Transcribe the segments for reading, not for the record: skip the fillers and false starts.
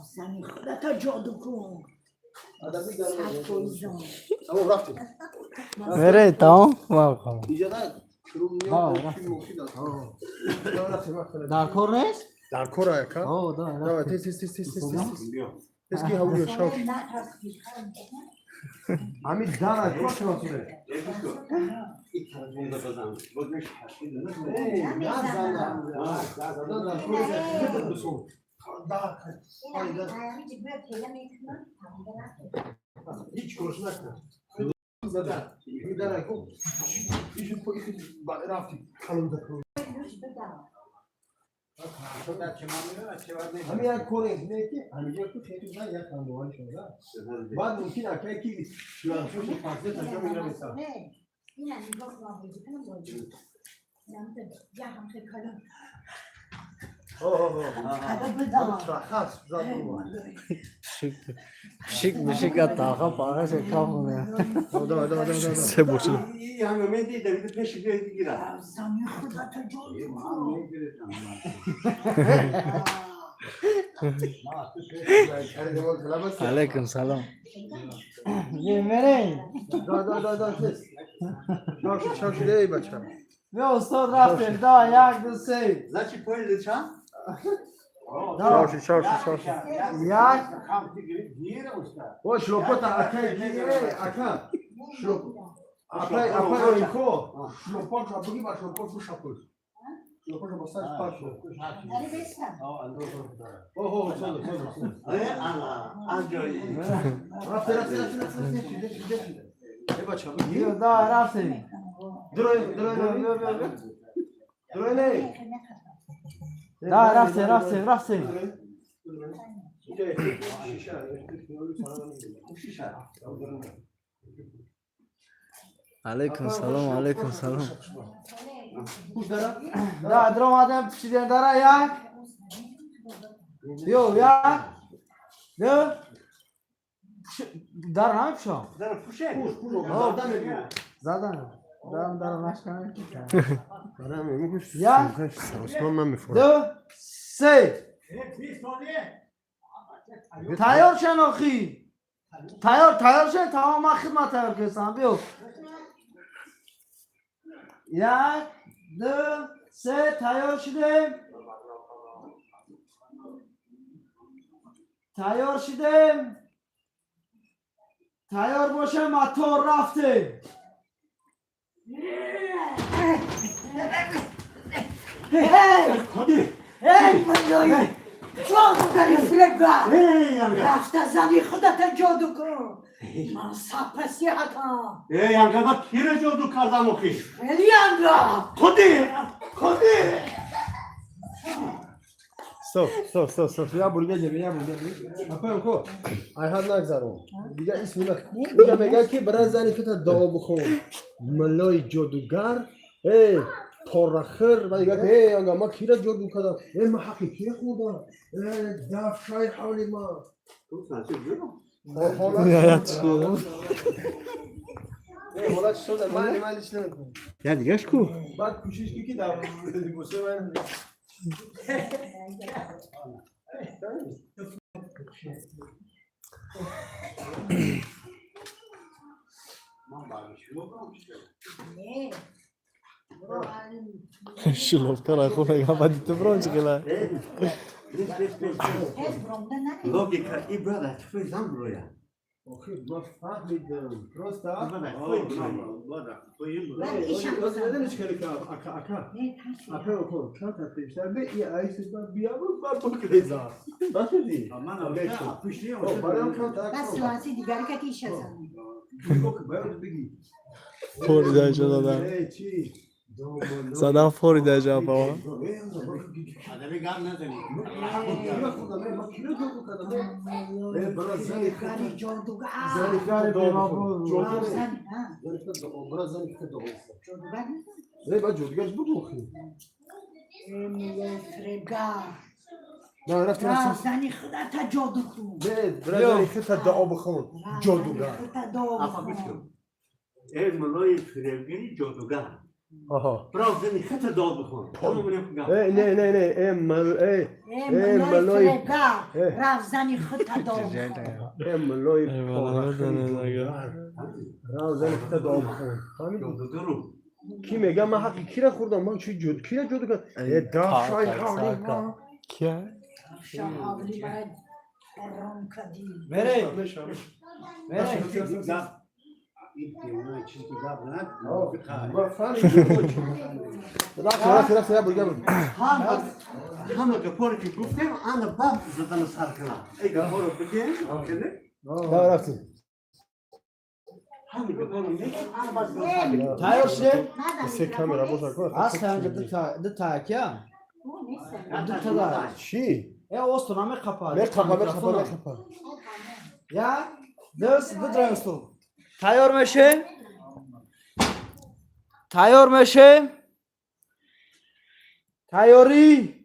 زنی خودت جادو کن. تمام رفتیم. بره تمام واقعا اینجا نه شروع میاد فیلم مفید است. در کار نیست؟ در کار که؟ آه نه تیز تسکی هولی شاش. همین داره کار شما توره. هیچ کارش نکن. زده. میداره کو. ایشون پولیس رفتی. کلون دکتر. همین یک کاری نه که همینجا تو خیلی نه یک خانوار شده. بعد ممکن است که شلون شوش فاصله تا میره مثلا. نه. این نگاه کن کنم باید. یا هم خیلی کلون. خاص زادو. شیک میشه تاخا پاهاش کامونه دا سه بوشی همه من دیدم پیش بگیرم زنی خودت جادو کن. علیکم سلام میمرین دا شاش دی بچه بیا استاد رفتیم دا یک دو سه زچی پویل چند؟ شاش یک او شلوپتا اکای گیره اکا شلوپ اپای اینکو شلوپتا بگی با شلوپتا فو شاپل شلوپتا بساش پاشو داری بستم. اوه آنجایی رفت ای بچه بگی دا رفتیم دروی نه دا رفتیم علیکم سلام دا درم آدم پشیدن داره یک یک در نمیشم در پوشه زدن دارم نشکنم دو سه تیار شناخی تیار شن تمام من خدمت تیار کردم بیو یک دو سه تیار شدیم تیار باشه موتور رفته من جادو داری فلگا. رفته زنی خودت جادو کن. من سپسی حکم. ینگا کیره جادو کردم اخی خیلی ینگا. خودی Stop. Ya buraya. Aferin ko. Ayhan nagzarım. Diga ismini. Diga bega ki biraz zani kata dağ bukun. Malay jodugar. Hey. Torakhir. Ve diga hey anga ma kira jodu kada. Hey ma haki kira kuda. Daf şay havli ma. Hey mola şurada mali işlemi. Ya دیگه کو Bak kuşiş ki da bu sefer شلوفتر خونه گفتی تو برونز کلا Logika i brada, twój zambroja. Okey, bak fahmedim. Prosta. Neden çıkarık aka? Aka oku. Çok atmışlar. Ve iyi ayısızlar bir yavrum var bu kreza. Nasıl değil? Aman Allah'ım. O baran kan بس واسه دیگری که تیشه زنی. Yok ben begi. فوری دادم Çi. زدم فوری در جواب Adamı gam nedeni? کاری جادوگر. زنیکار بیمابو زنی ها. جادوگر نیست. فرگا. زنی خودت جادو کن. خودت دعا بکن. Ev malay frevgini jodugar. آها برای زنی خط داد بخون تمام میگم نه ملای فرگا رفت زنی خود دام ملای راو زنی خط دام بخون درو کی میگه من حقی کی را خوردم من چی جد کی را جد کرد دافشای حالی ما شاهاولی باید رام کدی بره سلام برگرد همه گپاری که گفتم آن باب زدن سر کنم ای گپارو بگیم کنه رفتیم همه گپارو میگم آن باز گفتم تایار شه سه کامera بازار کن اصلا ده تاکیا چی؟ ostro kapalı. Kapa. Ya, drăgăstul. Tayyor meşe. Tayyor meşe. Tayyori.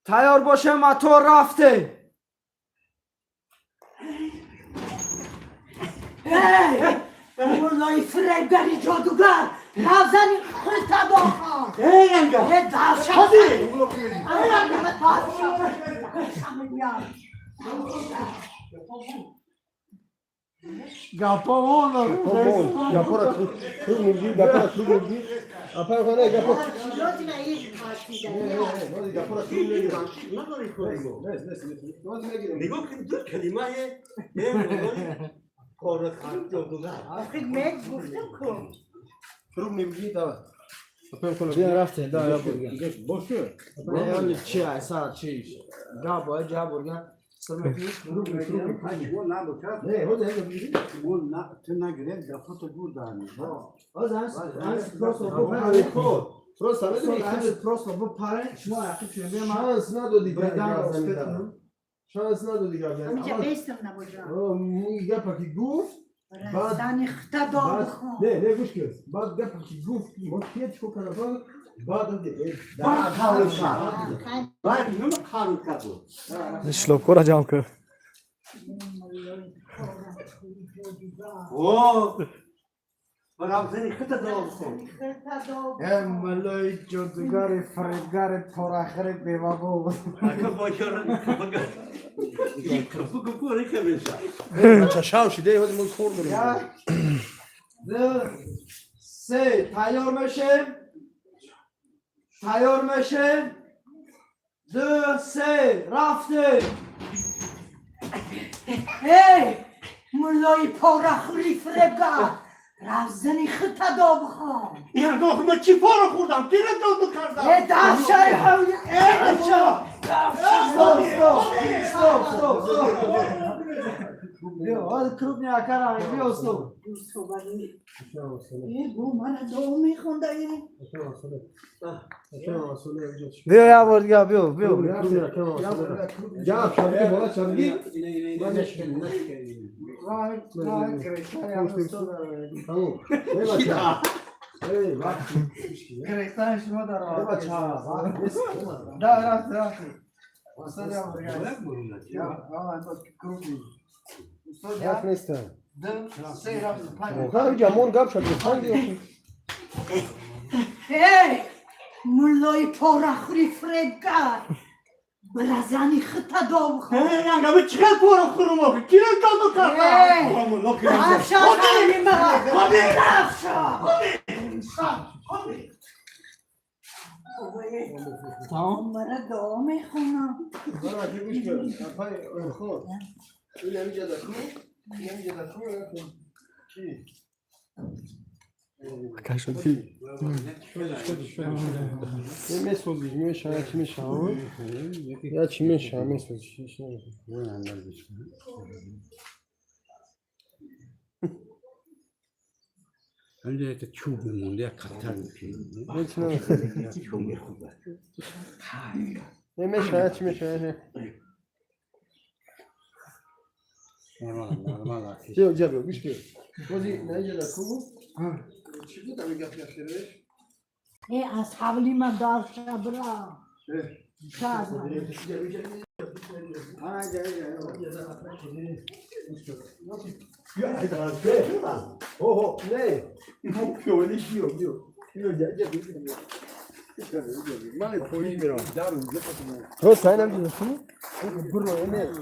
Tayyor باشه موتور رفته. مولای فرگری جادوگر نازنی خود دام ای انگا یه داشت هادی Gapon Gapora tu milgi, gapora tu milgi. Apa khana gapora. Gapora tu milgi. نداری کنیم نگاه کن دو کلمه کار خط جادوگر Tu milgi da. Apa khana Bia rafte da ya burger. boşu. Ne yani çi ay saat çi. Gabo ya burger. Sırma ki Ne hoda hada bilgi. o zaman prosto bu Просто prosto bu para şuna yakıp şöyle ama şans nadodi Bredan gazdan. Şans nadodi gazdan. اینجا بیستم نبوجا Gapa ki guf. زنی خود دام Ne kuş göz. Bak gapa ki guf. Motiyet çok araba. Bak hadi. باید کارو کرد باید نم کارو کرد श्लोक को राजाओं का اوه برای زنی خط داد بخون Malay jodugar fregar torakhir bevabo. اگه باشر کفو گپوری که میشه Çaşav şide hadi muz khordur. Ya. The say tayyor meşe. Tayyor meşe. The say rafte. هی مولای پارخوری فرگا رفت زنی خود دام یا گفت من چی پارو خوردم دیره دادو کردم یه داشت حولی Stop. Yo, hadi krupni akara, yo stop. بو من دام میخونده این Bio ya burger bio. Ya şarkı bana şarkı. Tamam. Eyvallah. Eyvallah. Krektan şuna da rahat. Eyvallah. Da rahat. Usta ya burger. Ya, ama bak krupni. Usta Bak ya. ne ister? The say rafte. Oha camon gap şarkı. Hangi yok? هی مولای پارخوری فرگا برزنی خود دام یا گفت چی پارو خورم آخه دیره دادو کردم داشت حولی من Tamam. مرا دام میخونم Bana bir kuş gör. Apay khor. İne mi ceda ku? İne mi ceda ku? Ki. कैसे थी Ne soruyor? Ne şahane kimi şahane? Ya kimi şahane soruyor? önce de çubuğu mundiye katar Ne için? Ne şahane kimi şahane? Yok cevap kuş gör. Kozi ne ceda ku? Çıktı da bir gap yapıyor. ای از حولی من داشت برا شاید تو سعی نمی‌کنی؟ برو اینه.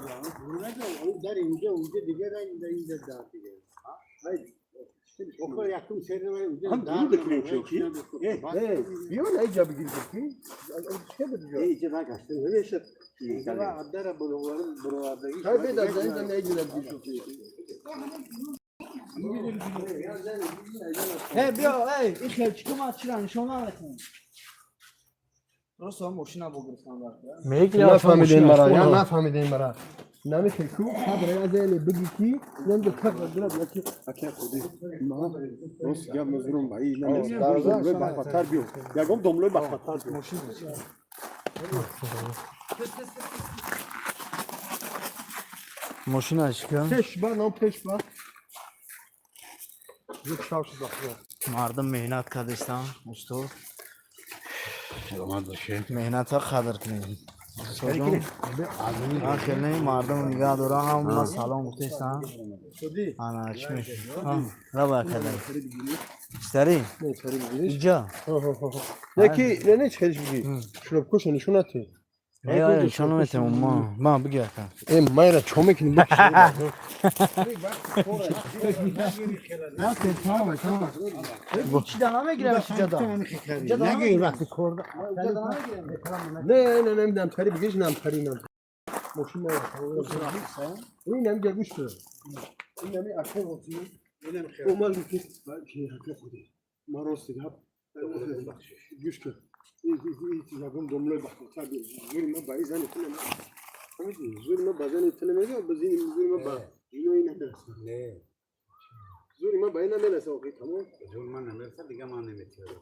در اینجا دیگه اینجا دار دیگه. اوکی یکم سر رو هم دور بکنیم چوکی. بیا نه اینجا بگیر کی؟ چه بدی؟ اینجا نگاشته نمیشه. اینجا در برو آدمی. خیلی بد از اینجا نمی‌گیره بیشتری. بیا این خیلی چیکار چیکار شما نمی‌کنی درست هم ماشینا بگیرم میگی نفهمیدین مرا یا نفهمیدین مرا نمی‌کنی کو خبر از این بگی کی نمی‌دونم خبر درست یکی اکی خودی ما روز یا مزرون بایی نمی‌دونم باختر بیو یکم دنبال باختر بیو ماشین ماشین اشکا پیش با نام پیش با یک شاوش داخل مردم مهنت کردستان استو سلامت باشه مهنت ها قدر کنید خیلی مردم نگاه دارن هم ما سلام گفتستان انا چمی روا کردن استری اینجا یکی نه چه چیزی شروع کوش نشوناته یا نشانه نتیم ما بگیر کن این مایرا چومه کنی بکش چی دارم میگیرم جدا نگیر وقتی کرد نه نمیدونم تری بگیش نمیدونم نم ماشین نه این نمیگه گوش کن این نمی اصلا وقتی اومد میگه که خودی ما راست دیگه گوش کن یکم دنبال باختر بیو زور ما بایی زنی تلم زور ما بازنی تلم میگه بزنی زور ما با اینو این ندارم نه زور ما بایی نمیرسه اوکی تمام زور من نمیرسه دیگه من نمیتونم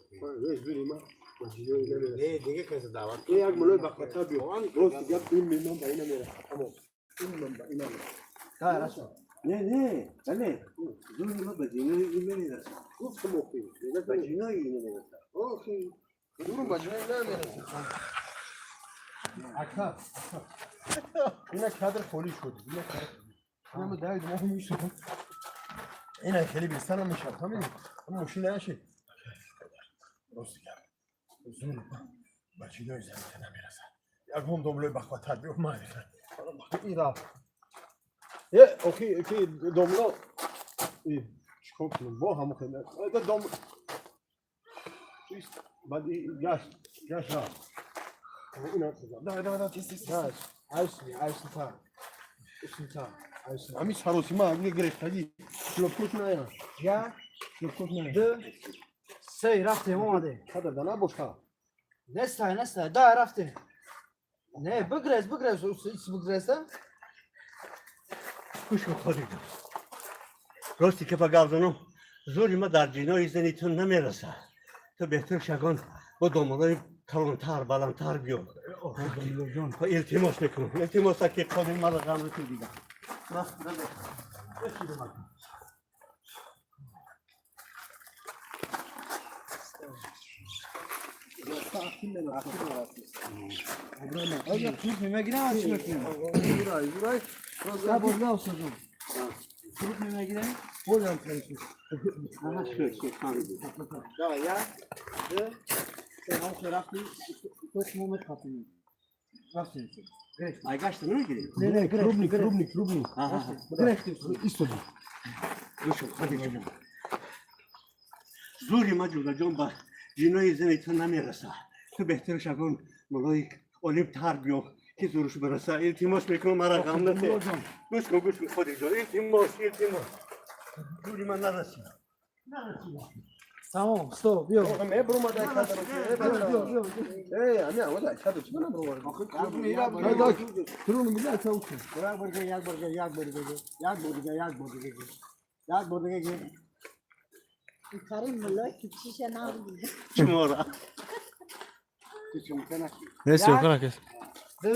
زور ما بازیو نمیرسه نه دیگه کسی دعوت یک ملای باختر بیو راست دیگه این من بایی نمیرسه تمام این من بایی نمیرسه نه بله زور ما بزنی این نمیرسه گفتم اوکی بزنی این نمیرسه اوکی زور بازی نمیرسه اکا اینا کادر خالی شد اینا کادر داید ما هم میشه اینا خیلی بیشتر میشه تمام اما ماشین نشه راست کرد زور بچه دای زنده نمیرسه یک هم دنبال بخواتر بیو ما ایرا اوکی دنبال چیکار کنم با هم کنم دنبال بعد گاش را اینا دا تیس عايش عمي شروسي ما اقول لك خلي شلون كنتنا يا یا شلون كنتنا دو سه رفتیم اومده هذا ده انا بوشها نسته دا رفته نه بگرز بگرزته گوش کن خودی راستی که بگردانم زوری ما در جینای زنیتون نمیرسه تو بهتر شگان با دنبالای کلانتر بلندتر بیاد التماس میکنم التماس که خودی ما رو غم تو دیگه آیا توپ میگیرم چی میکنم یا بودا اوسدم توپ میگیرم بولم تنشي انا شو خاندي دا یا دو سه هم رفتی توپ مومت خاطی رفتی ای گاشت نمیگیری نه كروبني استودي گوش کن خودی جون زوری ما جون با جینای زنیتون نمیرسه تو بهتر شگان ملای اولیمپ تر بیو که زورش برسه التماس میکنم مرا غم نده گوش کن خودی جون التماس زوری من نرسید تمام استو بیا ما برو ما دای کادر ايه انا ولا كادر شو انا برو هذا كرون ملا توك یک بردگه Karim mülak şişe ne yapıyor? چمورا نسی کنه کس دو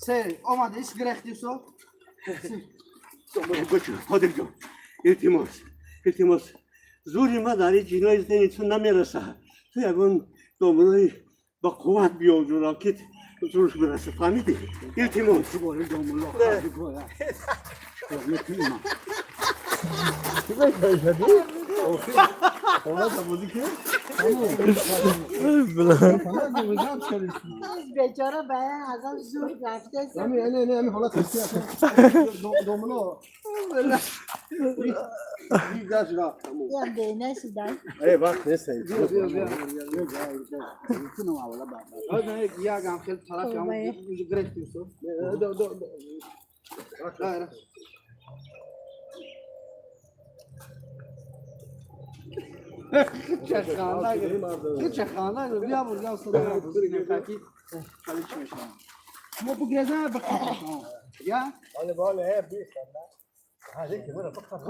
سه اومده ایش گرفتی سو گوش خودی جون التماس زوری ما داری جینای زنیتون نمیرسه تو یکون دنبالای با قوت بیاد جورا که زورش برسه فهمیدی؟ التماس Sigorta domlu hadi koya. Yok ne klima. Ona da bu ki. بیچاره باید ازم زور رفته Yami yani hala testi domino. Güzel şuna. یه بینه شدن Ey bak neyse. Yok. Bütün o avla bak. Hadi ya gam khil taraf ya. Müzik great diyorsun. Bak. Çekhana ya bu ya sonra çalışmış. Ama bu gece bakın. Ya Hadi böyle hep bir senden. Hadi ki bana bak.